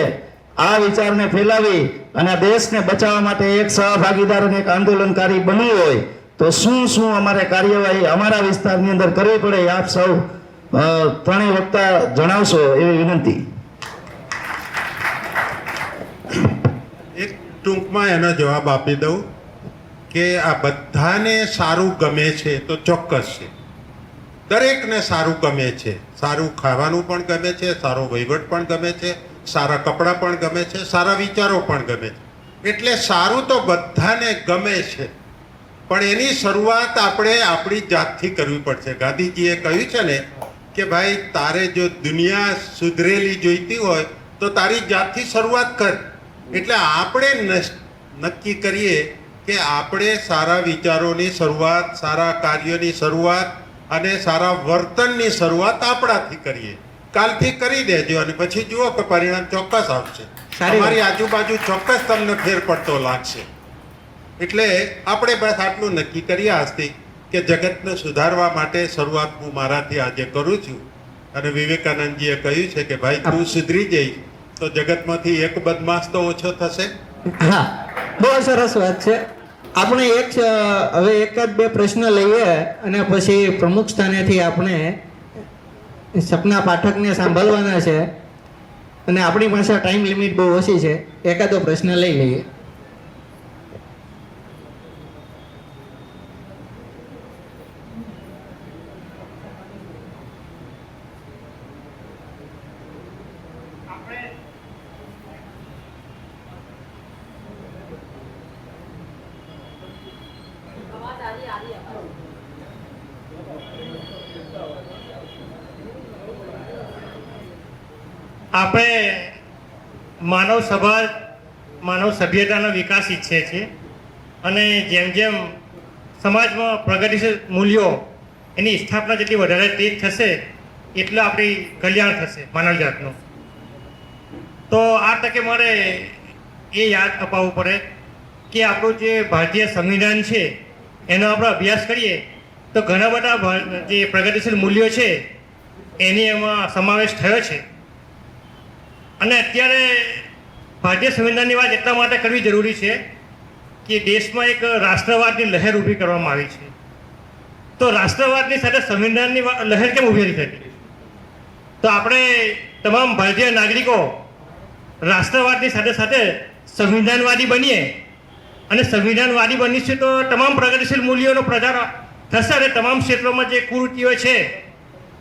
આ વિચારને ફેલાવી અને આ દેશને બચાવવા માટે એક સહભાગીદાર અને એક આંદોલનકારી બનવું હોય તો શું અમારે કાર્યવાહી અમારા વિસ્તારની અંદર કરવી પડે, આપ સૌ ત્રણેય વક્તા જણાવશો એવી વિનંતી. એક ટૂંકમાં એનો જવાબ આપી દઉં કે આ બધાને સારું ગમે છે તો ચોક્કસ છે. દરેકને સારું ગમે છે, સારું ખાવાનું પણ ગમે છે, સારો વહીવટ પણ ગમે છે, સારા કપડાં પણ ગમે છે, સારા વિચારો પણ ગમે છે. એટલે સારું તો બધાને ગમે છે, પણ એની શરૂઆત આપણે આપણી જાતથી કરવી પડશે. ગાંધીજીએ કહ્યું છે ને કે ભાઈ તારે જો દુનિયા સુધરેલી જોઈતી હોય તો તારી જાતથી શરૂઆત કર. એટલે આપણે નક્કી કરીએ કે આપણે સારા વિચારોની શરૂઆત, સારા કાર્યોની શરૂઆત અને સારા વર્તનની શરૂઆત આપણાથી કરીએ. કાલથી કરી દેજો અને પછી જુઓ કે પરિણામ ચોક્કસ આવશે. તમારી આજુબાજુ ચોક્કસ તમને ફેર પડતો લાગશે. એટલે આપણે બસ આટલું નક્કી કરીએ આજથી કે જગતને સુધારવા માટે શરૂઆત હું મારાથી આજે કરું છું. અને વિવેકાનંદજીએ કહ્યું છે કે ભાઈ તું સુધરી જઈશ તો જગતમાંથી એક બદમાશ તો ઓછો થશે. હા, બહુ સરસ વાત છે. આપણે હવે એક જ બે પ્રશ્ન લઈએ અને પછી પ્રમુખ સ્થાનેથી આપણે સપના પાઠકને સાંભળવાના છે અને આપણી પાસે ટાઈમ લિમિટ બહુ ઓછી છે. એકાદો પ્રશ્ન લઈ લઈએ. આપણે માનવ સભ્યતાનો વિકાસ ઈચ્છે છીએ અને જેમ જેમ સમાજમાં પ્રગતિશીલ મૂલ્યો એની સ્થાપના જેટલી વધારે તેજ થશે એટલું આપણી કલ્યાણ થશે માનવજાતનું. તો આ તકે મારે એ યાદ અપાવવું પડે કે આપણું જે ભારતીય સંવિધાન છે એનો આપણે અભ્યાસ કરીએ તો ઘણા બધા જે પ્રગતિશીલ મૂલ્યો છે એની એમાં સમાવેશ થયો છે. અને અત્યારે ભારતીય સંવિધાનની વાત એટલા માટે કરવી જરૂરી છે કે દેશમાં એક રાષ્ટ્રવાદની લહેર ઊભી કરવામાં આવી છે. તો રાષ્ટ્રવાદની સાથે સંવિધાનની લહેર કેમ ઊભી થઈ શકે? તો આપણે તમામ ભારતીય નાગરિકો રાષ્ટ્રવાદની સાથે સાથે સંવિધાનવાદી બનીએ અને સંવિધાનવાદી બનીશું તો તમામ પ્રગતિશીલ મૂલ્યોનો પ્રચાર થશે અને તમામ ક્ષેત્રોમાં જે કુરીતિઓ છે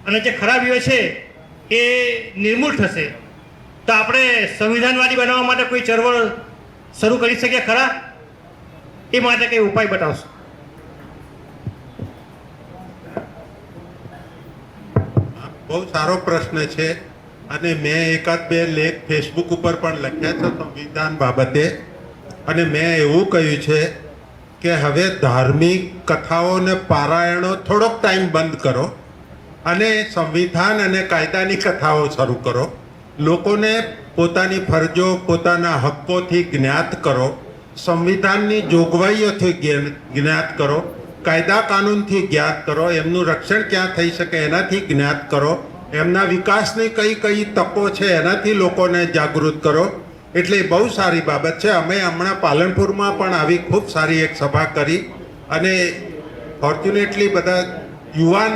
અને જે ખરાબીઓ છે એ નિર્મૂળ થશે. તો આપણે સંવિધાનવાદી બનાવવા માટે કોઈ ચળવળ શરૂ કરી શકીએ ખરા? એ માટે કંઈ ઉપાય બતાવશો? બહુ સારો પ્રશ્ન છે અને મેં એકાદ બે લેખ ફેસબુક ઉપર પણ લખ્યા છે સંવિધાન બાબતે. અને મેં એવું કહ્યું છે કે હવે ધાર્મિક કથાઓ અને પારાયણો થોડોક ટાઈમ બંધ કરો અને સંવિધાન અને કાયદાની કથાઓ શરૂ કરો. લોકોને પોતાની ફરજો પોતાના હક્કોથી જ્ઞાત કરો, સંવિધાનની જોગવાઈઓથી જ્ઞાત કરો, કાયદા કાનૂનથી જ્ઞાત કરો, એમનું રક્ષણ ક્યાં થઈ શકે એનાથી જ્ઞાત કરો, એમના વિકાસની કઈ કઈ તકો છે એનાથી લોકોને જાગૃત કરો. એટલે બહુ સારી બાબત છે. અમે હમણાં પાલનપુરમાં પણ આવી ખૂબ સારી એક સભા કરી અને ફોર્ચ્યુનેટલી બધા યુવાન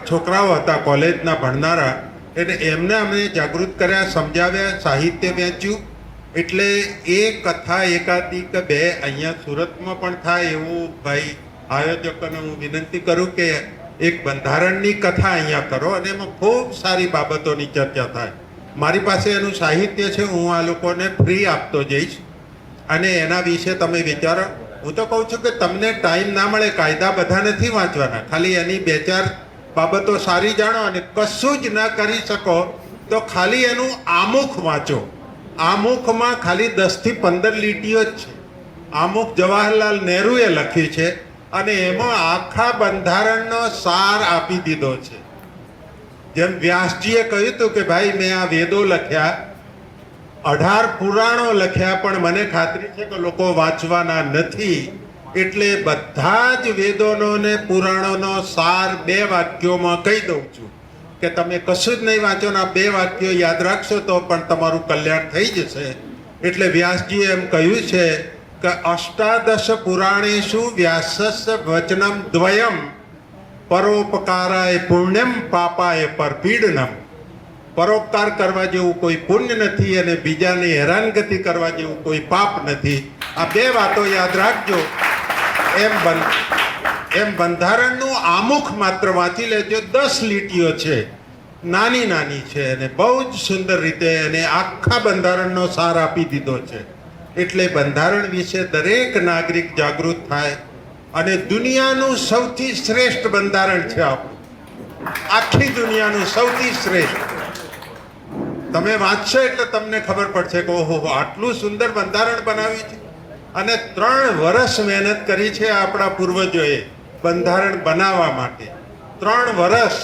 છોકરાઓ હતા કોલેજના ભણનારા, એટલે એમને અમે જાગૃત કર્યા, સમજાવ્યા, સાહિત્ય વેચ્યું. એટલે એ કથા એકાદી કે બે અહીંયા સુરતમાં પણ થાય એવું ભાઈ આયોજકોને હું વિનંતી કરું કે એક બંધારણની કથા અહીંયા કરો અને એમાં ખૂબ સારી બાબતોની ચર્ચા થાય. મારી પાસે એનું સાહિત્ય છે, હું આ લોકોને ફ્રી આપતો જઈશ અને એના વિશે તમે વિચારો. હું તો કહું છું કે તમને ટાઈમ ના મળે, કાયદા બધા નથી વાંચવાના, ખાલી એની બે ચાર બાબતો સારી જાણો અને કશું જ ન કરી શકો તો ખાલી એનું આમુખ વાંચો. આમુખમાં ખાલી 10 થી 15 લીટીઓ જ છે. આમુખ જવાહરલાલ નહેરુએ લખ્યું છે અને એમાં આખા બંધારણનો સાર આપી દીધો છે. જેમ વ્યાસજીએ કહ્યું હતું કે ભાઈ મેં આ વેદો લખ્યા, 18 પુરાણો લખ્યા, પણ મને ખાતરી છે કે લોકો વાંચવાના નથી. એટલે બધા જ વેદોનો ને પુરાણોનો સાર 2 વાક્યોમાં કહી દઉં છું કે તમે કશું જ નહીં વાંચો ને આ 2 વાક્યો યાદ રાખશો તો પણ તમારું કલ્યાણ થઈ જશે. એટલે વ્યાસજીએ એમ કહ્યું છે કે અષ્ટાદશ પુરાણેષુ વ્યાસસ્ય વચનમ દ્વયમ પરોપકારાય પુણ્યમ પાપાય પરપીડનમ. પરોપકાર કરવા જેવું કોઈ પુણ્ય નથી અને બીજાની હેરાનગતિ કરવા જેવું કોઈ પાપ નથી. આ 2 વાતો યાદ રાખજો. એમ બંધારણનું આમુખ માત્ર વાંચી લેજો. 10 લીટીઓ છે, નાની નાની છે અને બહુ જ સુંદર રીતે અને આખા બંધારણનો સાર આપી દીધો છે. એટલે બંધારણ વિશે દરેક નાગરિક જાગૃત થાય અને દુનિયાનું સૌથી શ્રેષ્ઠ બંધારણ છે આપણું, આખી દુનિયાનું સૌથી શ્રેષ્ઠ. તમે વાંચશો એટલે તમને ખબર પડશે કે ઓહો આટલું સુંદર બંધારણ બનાવ્યું છે. અને 3 વર્ષ મહેનત કરી છે આપણા પૂર્વજોએ બંધારણ બનાવવા માટે. 3 વર્ષ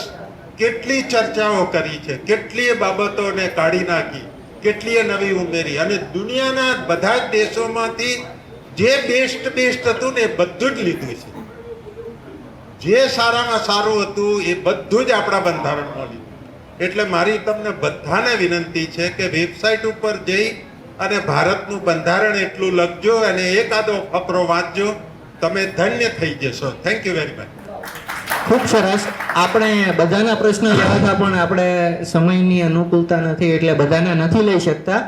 કેટલી ચર્ચાઓ કરી છે, કેટલીય બાબતોને કાઢી નાખી, કેટલીય નવી ઉમેરી અને દુનિયાના બધા જ દેશોમાંથી જે બેસ્ટ હતું ને એ બધું જ લીધું છે. જે સારામાં સારું હતું એ બધું જ આપણા બંધારણમાં લીધું. એટલે મારી તમને બધાને વિનંતી છે કે વેબસાઇટ ઉપર જઈ અને ભારતનું બંધારણ એટલું લખજો અને એકાદો ફકરો વાંચજો, તમે ધન્ય થઈ જશો. Thank you very much. ખૂબ સરસ. આપણે બધાના પ્રશ્નો લેવા હતા પણ આપણે સમયની અનુકૂળતા નથી એટલે બધાને નથી લઈ શકતા.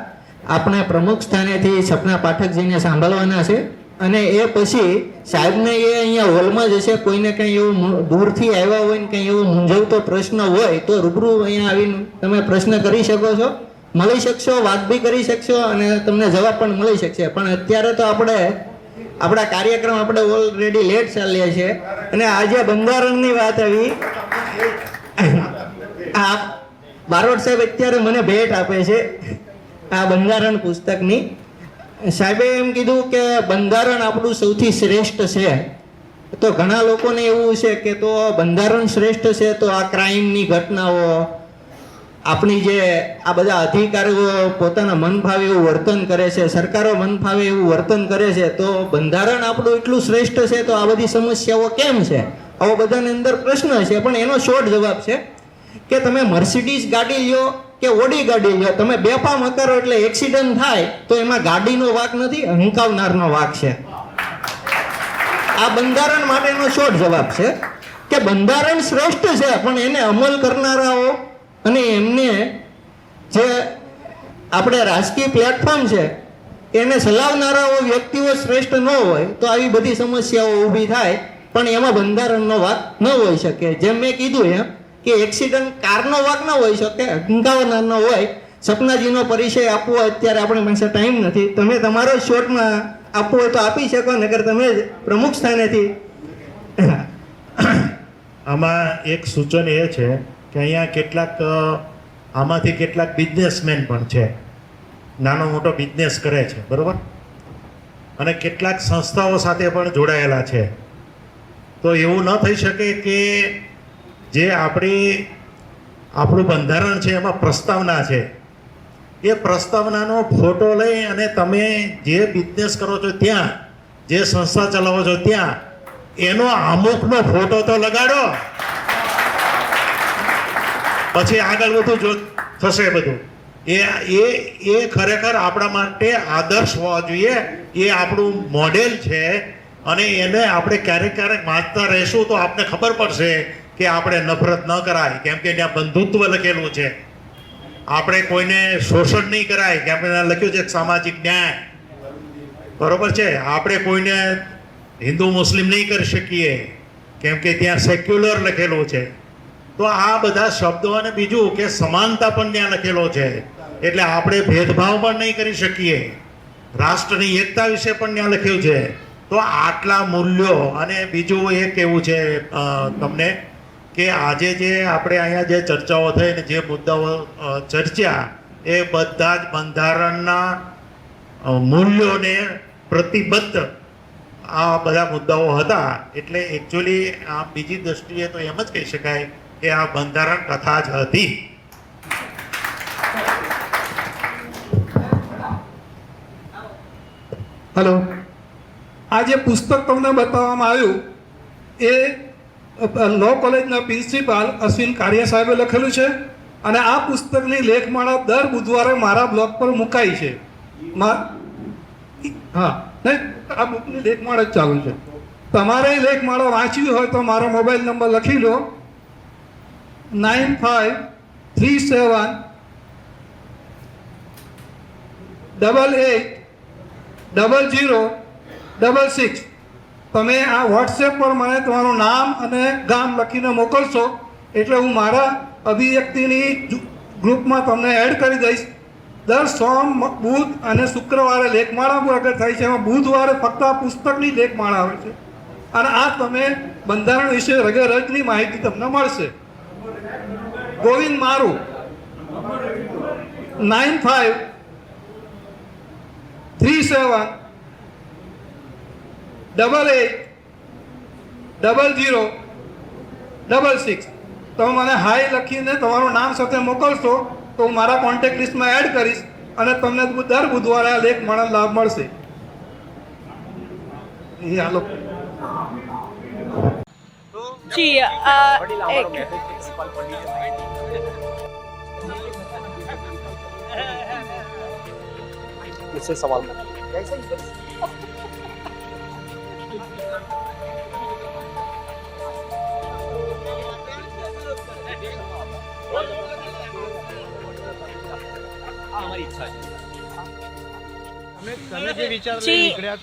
આપણે પ્રમુખ સ્થાનેથી સપના પાઠકજીને સાંભળવાના છે અને એ પછી સાહેબને એ અહીંયા હોલમાં જ હશે. કોઈને કંઈ એવું દૂરથી આવ્યા હોય ને કંઈ એવું મૂંઝવતો પ્રશ્ન હોય તો રૂબરૂ અહીંયા આવીને તમે પ્રશ્ન કરી શકો છો, મળી શકશો, વાત બી કરી શકશો અને તમને જવાબ પણ મળી શકશે. પણ અત્યારે તો આપણા કાર્યક્રમ આપણે ઓલરેડી લેટ ચાલીએ છીએ અને આજે બંધારણની વાત આવી. બારોટ સાહેબ અત્યારે મને ભેટ આપે છે આ બંધારણ પુસ્તકની. સાહેબે એમ કીધું કે બંધારણ આપણું સૌથી શ્રેષ્ઠ છે. તો ઘણા લોકોને એવું છે કે તો બંધારણ શ્રેષ્ઠ છે તો આ ક્રાઇમની ઘટનાઓ, આપણી જે આ બધા અધિકારીઓ પોતાના મન ફાવે એવું વર્તન કરે છે, સરકારો મન ફાવે એવું વર્તન કરે છે, તો બંધારણ આપણું એટલું શ્રેષ્ઠ છે તો આ બધી સમસ્યાઓ કેમ છે? આવો બધાની અંદર પ્રશ્ન છે. પણ એનો શોર્ટ જવાબ છે કે તમે મર્સિડીઝ ગાડી લ્યો કે ઓડી ગાડી લ્યો, તમે બેફામ કરો એટલે એક્સિડન્ટ થાય તો એમાં ગાડીનો વાંક નથી, હંકાવનારનો વાંક છે. આ બંધારણ માટેનો શોર્ટ જવાબ છે કે બંધારણ શ્રેષ્ઠ છે, પણ એને અમલ કરનારાઓ અને એમને જે આપણે રાજકીય પ્લેટફોર્મ છે એને ચલાવનારાઓ વ્યક્તિઓ શ્રેષ્ઠ ન હોય તો આવી બધી સમસ્યાઓ ઊભી થાય. પણ એમાં બંધારણનો વાંક ન હોઈ શકે. જેમ મેં કીધું એમ કે એક્સિડન્ટ કારનો વાંક ન હોઈ શકે, હંકાવનારનો હોય. સપનાજીનો પરિચય આપવો અત્યારે આપણી પાસે ટાઈમ નથી, તમે તમારો શોર્ટમાં આપવું હોય તો આપી શકો, નકર તમે જ પ્રમુખ સ્થાનેથી. આમાં એક સૂચન એ છે કે અહીંયા આમાંથી કેટલાક બિઝનેસમેન પણ છે, નાનો મોટો બિઝનેસ કરે છે, બરાબર, અને કેટલાક સંસ્થાઓ સાથે પણ જોડાયેલા છે. તો એવું ન થઈ શકે કે જે આપણું બંધારણ છે એમાં પ્રસ્તાવના છે, એ પ્રસ્તાવનાનો ફોટો લઈ અને તમે જે બિઝનેસ કરો છો ત્યાં, જે સંસ્થા ચલાવો છો ત્યાં એનો અમુકનો ફોટો તો લગાડો, પછી આગળ બધું થશે બધું. એ ખરેખર આપણા માટે આદર્શ હોવા જોઈએ. એ આપણું મોડેલ છે અને એને આપણે ક્યારેક ક્યારેક વાંચતા રહીશું તો આપને ખબર પડશે કે આપણે નફરત ન કરાય, કેમ કે ત્યાં બંધુત્વ લખેલું છે. આપણે કોઈને શોષણ નહીં કરાય, કેમ કે લખ્યું છે સામાજિક ન્યાય, બરોબર છે. આપણે કોઈને હિન્દુ મુસ્લિમ નહીં કરી શકીએ, કેમ કે ત્યાં સેક્યુલર લખેલું છે. તો આ બધા શબ્દો અને બીજું કે સમાનતા પણ ત્યાં લખેલો છે, એટલે આપણે ભેદભાવ પણ નહીં કરી શકીએ. રાષ્ટ્રની એકતા વિશે પણ ત્યાં લખ્યું છે. તો આટલા મૂલ્યો અને બીજું એ કેવું છે તમને કે આજે જે આપણે અહીંયા જે ચર્ચાઓ થઈ ને જે મુદ્દાઓ ચર્ચ્યા એ બધા જ બંધારણના મૂલ્યોને પ્રતિબદ્ધ આ બધા મુદ્દાઓ હતા. એટલે એકચ્યુઅલી આ બીજી દ્રષ્ટિએ તો એમ જ કહી શકાય કે આ બંધારણ કથા જ હતી. હલો, આ જે પુસ્તક તમને બતાવવામાં આવ્યું એ લો કોલેજના પ્રિન્સિપાલ અશ્વિન કારિયા સાહેબે લખેલું છે અને આ પુસ્તકની લેખમાળા દર બુધવારે મારા બ્લોગ પર મુકાઈ છે. હા, નહીં, આ બુકની લેખમાળા જ ચાલુ છે. તમારે લેખમાળા વાંચવી હોય તો મારો મોબાઈલ નંબર લખી લો 9537880066. તમે આ વોટ્સએપ પર મને તમારું નામ અને ગામ લખીને મોકલશો એટલે હું મારા અભિવ્યક્તિની ગ્રુપમાં તમને એડ કરી દઈશ. દર સોમ, બુધ અને શુક્રવારે લેખમાળા પ્રગટ થાય છે. એમાં બુધવારે ફક્ત આ પુસ્તકની લેખમાળા આવે છે અને આ તમે બંધારણ વિશે રગે રગની માહિતી તમને મળશે. ગોવિંદ મારું 9537880066. તમે મને હાય લખીને તમારું નામ સાથે મોકલશો તો હું મારા કોન્ટેક્ટ લિસ્ટમાં એડ કરીશ અને તમને દર બુધવારે આ લેખ મળવાનો લાભ મળશે. એ હાલો जी मुझसे सवाल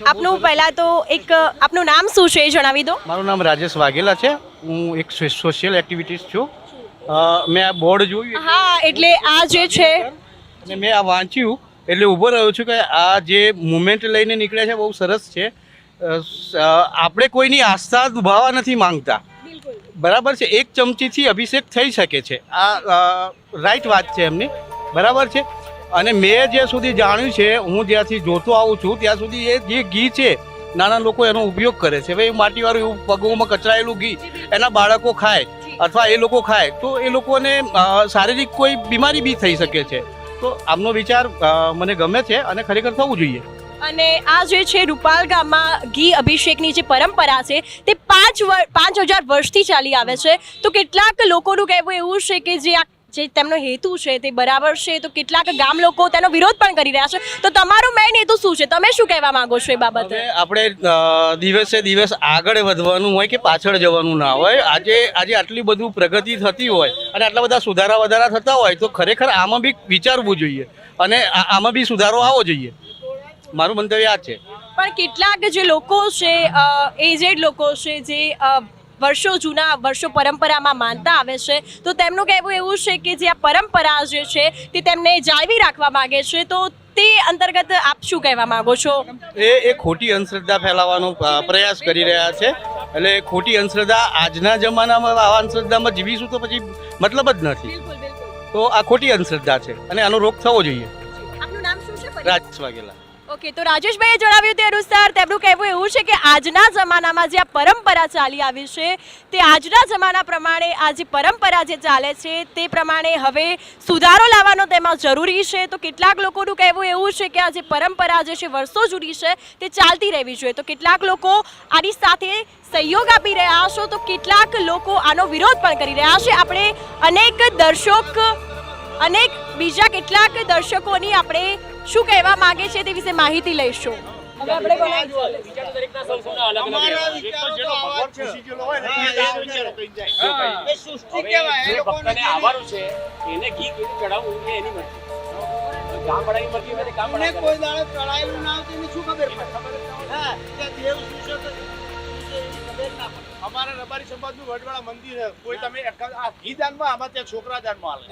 આપનું પહેલા તો એક આપનું નામ શું છે એ જણાવી દો. મારું નામ રાજેશ વાઘેલા છે. હું એક સોશિયલ એક્ટિવિટીઝ છું. મેં આ બોર્ડ જોયું, હા, એટલે આ જે છે અને મેં આ વાંચ્યું એટલે ઊભો રહ્યો છું કે આ જે મુવમેન્ટ લઈને નીકળ્યા છે બહુ સરસ છે. આપણે કોઈની આસ્થા દુભાવવા નથી માંગતા, બરાબર છે, 1 ચમચીથી અભિષેક થઈ શકે છે. આ રાઈટ વાત છે એમની, બરાબર છે. અને મેં જ્યાં સુધી જાણ્યું છે, હું જ્યાંથી જોતો આવું છું ત્યાં સુધી એ જે ઘી છે નાના લોકો એનો ઉપયોગ કરે છે. હવે માટીવાળું એવું પગોમાં કચરાયેલું ઘી એના બાળકો ખાય અથવા એ લોકો ખાય તો એ લોકોને શારીરિક કોઈ બીમારી બી થઈ શકે છે. તો આમનો વિચાર મને ગમે છે અને ખરેખર થવું જોઈએ. અને આ જે છે રૂપાલ ગામમાં ઘી અભિષેકની જે પરંપરા છે તે 5,000 વર્ષથી ચાલી આવે છે. તો કેટલાક લોકોનું કહેવું એવું છે કે જે તેમનો હેતુ છે તે બરાબર છે, તો કેટલાક ગામ લોકો તેનો વિરોધ પણ કરી રહ્યા છે. તો તમારો મેઇન હેતુ શું છે? તમે શું કહેવા માંગો છો એ બાબતે? આપણે દિવસે દિવસ આગળ વધવાનું હોય કે પાછળ જવાનું ના હોય. આજે આટલી બધું પ્રગતિ થતી હોય અને આટલા બધા સુધારા થતા હોય તો ખરેખર આમાં બી વિચારવું જોઈએ અને આમાં બી સુધારો આવવો જોઈએ. મારું મંતવ્ય આ છે. પણ કેટલાક જે લોકો છે, એજેડ લોકો છે, જે વર્ષો પરંપરામાં માનતા આવે છે, તો તેમનું કહેવું એવું છે કે જે આ પરંપરા જે છે તે તેમને જાળવી રાખવા માંગે છે. તો તે અંતર્ગત આપ શું કહેવા માંગો છો? એ ખોટી અંધશ્રદ્ધા ફેલાવવાનો પ્રયાસ કરી રહ્યા છે. એટલે ખોટી અંધશ્રદ્ધા આજના જમાનામાં આવા અંધશ્રદ્ધામાં જીવીશું તો પછી મતલબ જ નથી. તો આ ખોટી અંધશ્રદ્ધા છે અને આનો રોક થવો જોઈએ. આપનું નામ શું છે? રાજેશ વાઘેલા. ઓકે, તો રાજેશભાઈએ જણાવ્યું તે અનુસાર તેમનું કહેવું એવું છે કે આજના જમાનામાં જે આ પરંપરા ચાલી આવી છે તે આજના જમાના પ્રમાણે આ જે પરંપરા જે ચાલે છે તે પ્રમાણે હવે સુધારો લાવવાનો તેમાં જરૂરી છે. તો કેટલાક લોકોનું કહેવું એવું છે કે આ જે પરંપરા જે છે વર્ષો જૂની છે તે ચાલતી રહેવી જોઈએ. તો કેટલાક લોકો આની સાથે સહયોગ આપી રહ્યા છે, તો કેટલાક લોકો આનો વિરોધ પણ કરી રહ્યા છે. આપણે અનેક બીજા કેટલાક દર્શકોની આપણે શું કહેવા માંગે છે તે વિશે માહિતી લઈશું. અમારા રબારી સમાજનું વડવાળા મંદિર છે. કોઈ તમે ઘી દાનમાં આમાં ત્યાં છોકરા દાનમાં આલે,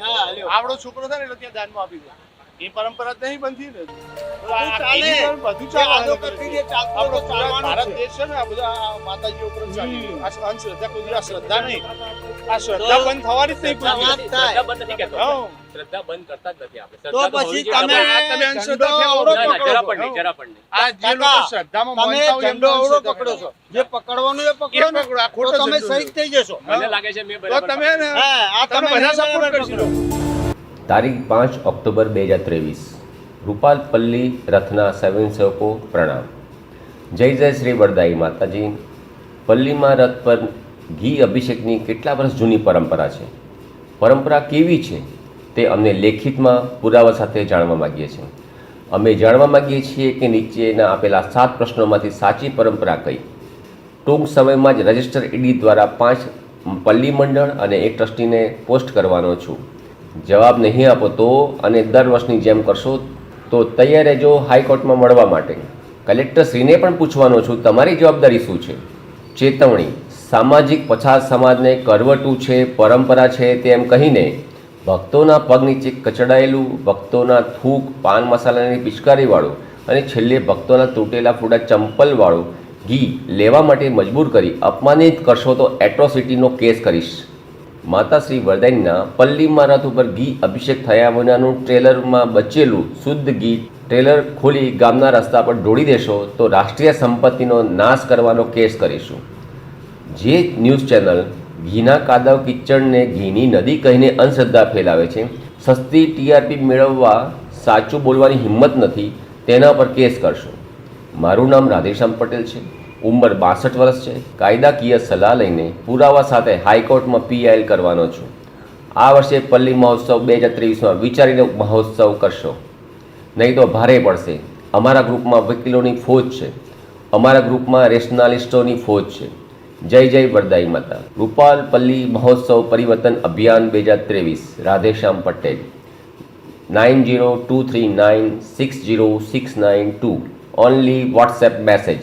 આવડો છોકરો થાય ને એટલે ત્યાં દાનમાં આપી દે. એ પરંપરા નહીં બનતી ને, બધું ચાલે. ભારત દેશ છે ને આ બધા માતાજીઓ ઉપર ચાલી અંધશ્રદ્ધા કોઈ દિવસ શ્રદ્ધા નહીં. આ શ્રદ્ધા બંધ થવાની જ નહીં. શ્રદ્ધા બંધ કરતા જ નથી આપણે. તો પછી તમે અંધશ્રદ્ધા આ જે લોકો શ્રદ્ધામાં માનતા હોય એમનો અવળો પકડો છો. જે પકડવાનું એ પકડો ને, તો તમે સહી થઈ જશો. મને લાગે છે મેં તો તમે ને આ તમે બધા સપોર્ટ કરશો. તારીખ 5 ઓક્ટોબર 2023 રૂપાલપલ્લી રથના સ્વયંસેવકો પ્રણામ. જય જય શ્રી વરદાઈ માતાજી. પલ્લીમાં રથ પર ઘી અભિષેકની કેટલા વર્ષ જૂની પરંપરા છે. પરંપરા કેવી છે તે અમને લેખિતમાં પુરાવા સાથે જાણવા માગીએ છીએ. અમે જાણવા માગીએ છીએ કે નીચેના આપેલા 7 પ્રશ્નોમાંથી સાચી પરંપરા કઈ. ટૂંક સમયમાં જ રજિસ્ટર ઈડી દ્વારા 5 પલ્લી મંડળ અને 1 ટ્રસ્ટીને પોસ્ટ કરવાનો છું. જવાબ નહીં આપો તો અને દર વર્ષની જેમ કરશો તો તૈયાર રહેજો હાઈકોર્ટમાં મળવા માટે. કલેક્ટરશ્રીને પણ પૂછવાનો છું તમારી જવાબદારી શું છે. ચેતવણી: સામાજિક પછાત સમાજને કરવટું છે, પરંપરા છે તેમ કહીને ભક્તોના પગ નીચે કચડાયેલું, ભક્તોના થૂક, પાન મસાલાની પિચકારીવાળું અને છેલ્લે ભક્તોના તૂટેલા ફૂટા ચંપલવાળું ઘી લેવા માટે મજબૂર કરી અપમાનિત કરશો તો એટ્રોસિટીનો કેસ કરીશ. માતાશ્રી વરદાઈના પલ્લીમાં રથ ઉપર ઘી અભિષેક થયા વિનાનું ટ્રેલરમાં બચેલું શુદ્ધ ઘી ટ્રેલર ખોલી ગામના રસ્તા પર ઢોળી દેશો તો રાષ્ટ્રીય સંપત્તિનો નાશ કરવાનો કેસ કરીશું. જે ન્યૂઝ ચેનલ ઘીના કાદવ કિચડને ઘીની નદી કહીને અંધશ્રદ્ધા ફેલાવે છે, સસ્તી ટીઆરપી મેળવવા સાચું બોલવાની હિંમત નથી, તેના પર કેસ કરશો. મારું નામ રાધેશ્યામ પટેલ છે. ઉંમર 62 વર્ષ છે. કાયદાકીય સલાહ લઈને પુરાવા સાથે હાઈકોર્ટમાં પીઆઈએલ કરવાનો છું. આ વર્ષે પલ્લી મહોત્સવ 2023માં વિચારીને મહોત્સવ કરશો, નહીં તો ભારે પડશે. અમારા ગ્રુપમાં વકીલોની ફોજ છે. અમારા ગ્રુપમાં રેશનાલિસ્ટોની ફોજ છે. જય જય વરદાઈ માતા. રૂપાલપલ્લી મહોત્સવ પરિવર્તન અભિયાન 2023. Radheshyam Patel. 9023960692. Only WhatsApp message.